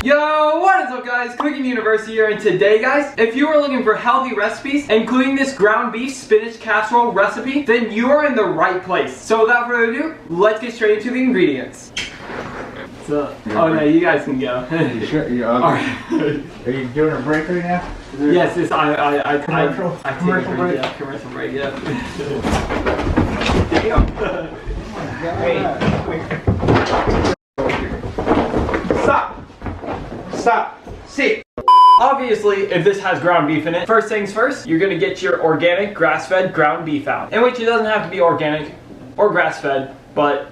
Yo, what is up guys? Cookin University here, and today guys, if you are looking for healthy recipes, including this ground beef spinach casserole recipe, then you are in the right place. So without further ado, let's get straight into the ingredients. So, oh no, you guys can go. You sure? Alright. Are you doing a break right now? Yes, yes, Commercial break? Yeah, commercial break, yeah. Stop! Sit! Obviously, if this has ground beef in it, first things first, you're gonna get your organic grass-fed ground beef out. In which it doesn't have to be organic or grass-fed, but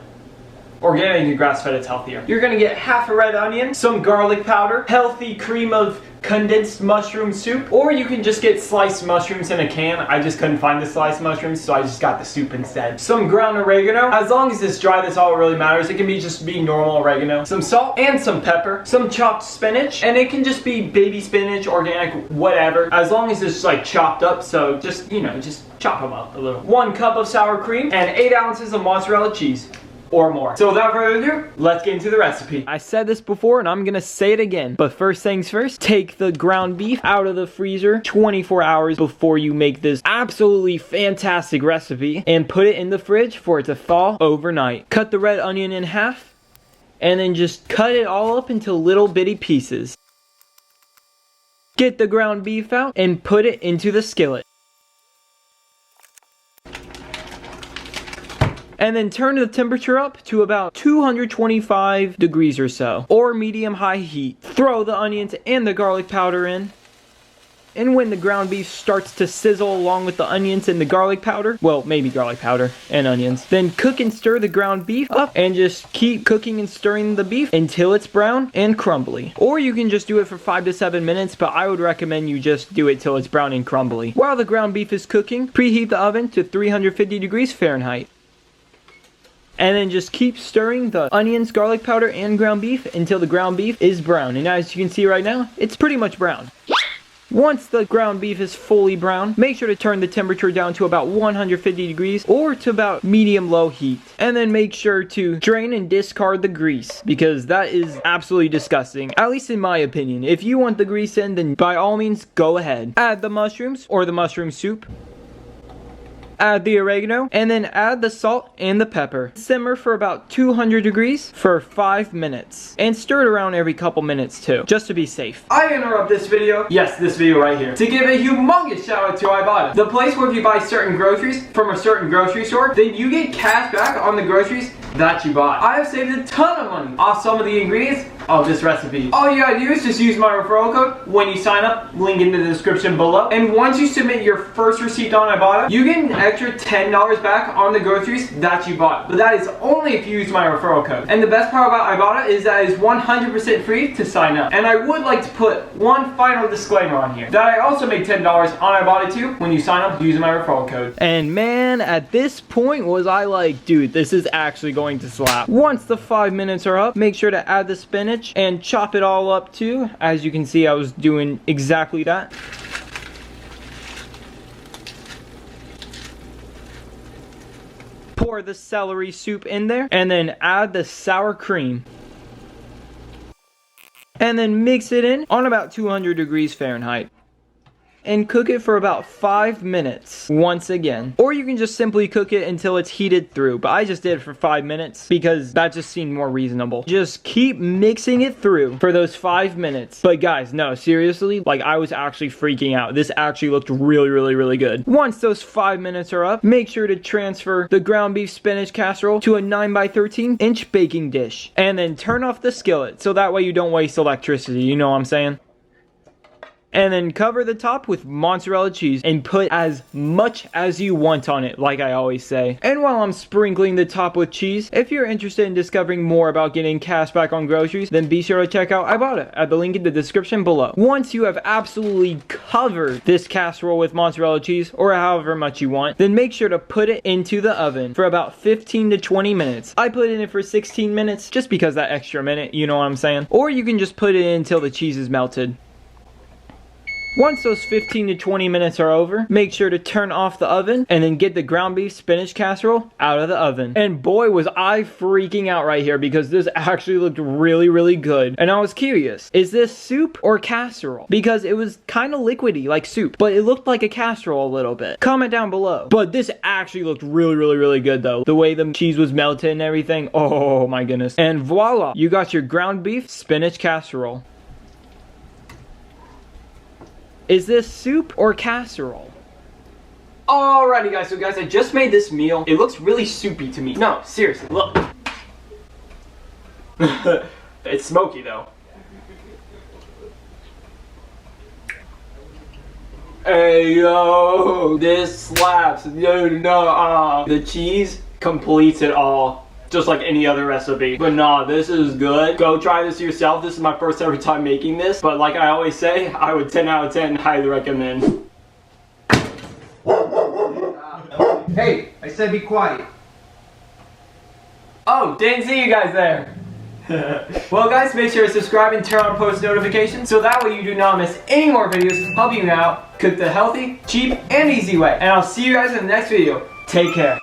organic and grass-fed, it's healthier. You're gonna get half a red onion, some garlic powder, healthy cream of condensed mushroom soup, or you can just get sliced mushrooms in a can. I just couldn't find the sliced mushrooms, so I just got the soup instead. Some ground oregano. As long as it's dry, that's all that really matters. It can be just normal oregano. Some salt and some pepper. Some chopped spinach, and it can just be baby spinach, organic, whatever. As long as it's like chopped up, so just, you know, just chop them up a little. 1 cup of sour cream and 8 ounces of mozzarella cheese. Or more. So without further ado, let's get into the recipe. I said this before and I'm gonna say it again, but first things first, take the ground beef out of the freezer 24 hours before you make this absolutely fantastic recipe and put it in the fridge for it to thaw overnight. Cut the red onion in half and then just cut it all up into little bitty pieces. Get the ground beef out and put it into the skillet. And then turn the temperature up to about 225 degrees or so, or medium-high heat. Throw the onions and the garlic powder in. And when the ground beef starts to sizzle along with the onions and the garlic powder, well, maybe garlic powder and onions, then cook and stir the ground beef up and just keep cooking and stirring the beef until it's brown and crumbly. Or you can just do it for 5 to 7 minutes, but I would recommend you just do it till it's brown and crumbly. While the ground beef is cooking, preheat the oven to 350 degrees Fahrenheit. And then just keep stirring the onions, garlic powder, and ground beef until the ground beef is brown. And as you can see right now, it's pretty much brown. Once the ground beef is fully brown, make sure to turn the temperature down to about 150 degrees or to about medium-low heat. And then make sure to drain and discard the grease, because that is absolutely disgusting, at least in my opinion. If you want the grease in, then by all means, go ahead. Add the mushrooms or the mushroom soup. Add the oregano, and then add the salt and the pepper. Simmer for about 200 degrees for 5 minutes. And stir it around every couple minutes too, just to be safe. I interrupt this video, yes, this video right here, to give a humongous shout out to Ibotta. The place where if you buy certain groceries from a certain grocery store, then you get cash back on the groceries that you bought. I have saved a ton of money off some of the ingredients of this recipe. All you gotta do is just use my referral code when you sign up, link in the description below. And once you submit your first receipt on Ibotta, you get an extra $10 back on the groceries that you bought. But that is only if you use my referral code. And the best part about Ibotta is that it is 100% free to sign up. And I would like to put one final disclaimer on here, that I also make $10 on Ibotta too when you sign up using my referral code. And man, at this point was I like, dude, this is actually going to slap. Once the 5 minutes are up, make sure to add the spinach and chop it all up too. As you can see, I was doing exactly that. Pour the celery soup in there and then add the sour cream. And then mix it in on about 200 degrees Fahrenheit. And cook it for about 5 minutes once again. Or you can just simply cook it until it's heated through, but I just did it for 5 minutes because that just seemed more reasonable. Just keep mixing it through for those 5 minutes. But guys, no, seriously, like I was actually freaking out. This actually looked really good. Once those 5 minutes are up, make sure to transfer the ground beef spinach casserole to a 9x13-inch baking dish. And then turn off the skillet so that way you don't waste electricity, you know what I'm saying? And then cover the top with mozzarella cheese and put as much as you want on it, like I always say. And while I'm sprinkling the top with cheese, if you're interested in discovering more about getting cash back on groceries, then be sure to check out Ibotta at the link in the description below. Once you have absolutely covered this casserole with mozzarella cheese, or however much you want, then make sure to put it into the oven for about 15 to 20 minutes. I put it in for 16 minutes, just because that extra minute, you know what I'm saying? Or you can just put it in until the cheese is melted. Once those 15 to 20 minutes are over, make sure to turn off the oven and then get the ground beef spinach casserole out of the oven. And boy, was I freaking out right here because this actually looked really, really good. And I was curious, is this soup or casserole? Because it was kind of liquidy like soup, but it looked like a casserole a little bit. Comment down below. But this actually looked really, really, really good though. The way the cheese was melted and everything. Oh my goodness. And voila, you got your ground beef spinach casserole. Is this soup or casserole? Alrighty guys, so guys, I just made this meal. It looks really soupy to me. No, seriously, look. It's smoky though. Hey yo, this slaps. No. The cheese completes it all. Just like any other recipe. But nah, this is good. Go try this yourself. This is my first ever time making this. But like I always say, I would 10 out of 10 highly recommend. Hey, I said be quiet. Oh, didn't see you guys there. Well guys, make sure to subscribe and turn on post notifications so that way you do not miss any more videos helping you out cook the healthy, cheap, and easy way. And I'll see you guys in the next video. Take care.